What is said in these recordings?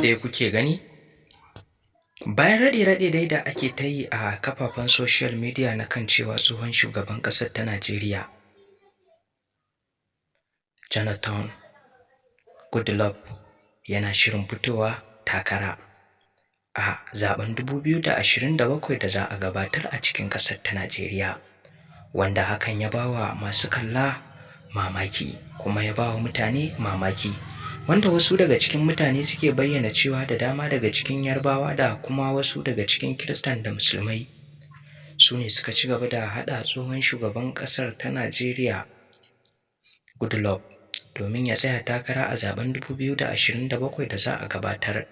dai kuke gani. Bayan raɗe-raɗe dai da ake ta yi a kafafen social media na kan cewa tsohon shugaban ƙasar ta Najeriya Jonathan Goodluck yana shirin fitowa takara a zaben 2027 da za a gabatar a cikin ƙasar ta Najeriya, wanda hakan ya bawa masu kalla mamaki kuma ya bawa mutane mamaki, wanda wasu daga cikin mutane suke bayyana cewa da dama daga cikin Yarbawa da kuma wasu daga cikin Kiristan da Musulmai su ne suka ci gaba da haɗa tsohon shugaban ƙasar ta Najeriya Goodluck domin ya tsaya takara a zaben 2027 da za a gabatar,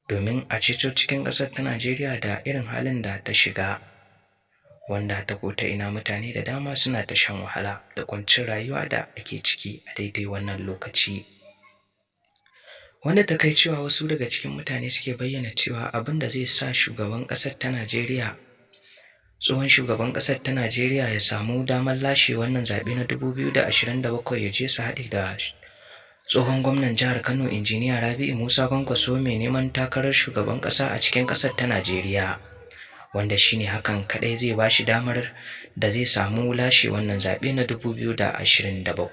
domin a ceto cikin ƙasar ta Najeriya da irin halin da ta shiga, wanda ta ko ta ina mutane da dama suna ta shan wahala da kuncin rayuwa da ake ciki a daidai wannan lokaci, wanda ta kai cewa wasu daga cikin mutane suke bayyana cewa abin da zai sa shugaban ƙasar ta Najeriya tsohon shugaban ƙasar ta Najeriya ya samu damar lashe wannan zaɓe na 2027 ya je su haɗe da tsohon gwamnan jihar Kano Injiniya Rabi'u Musa Kwankwaso mai neman takarar shugaban ƙasa a cikin ƙasar ta Najeriya, wanda shine hakan kaɗai zai ba shi damar da zai samu lashe wannan zaɓe na 2027.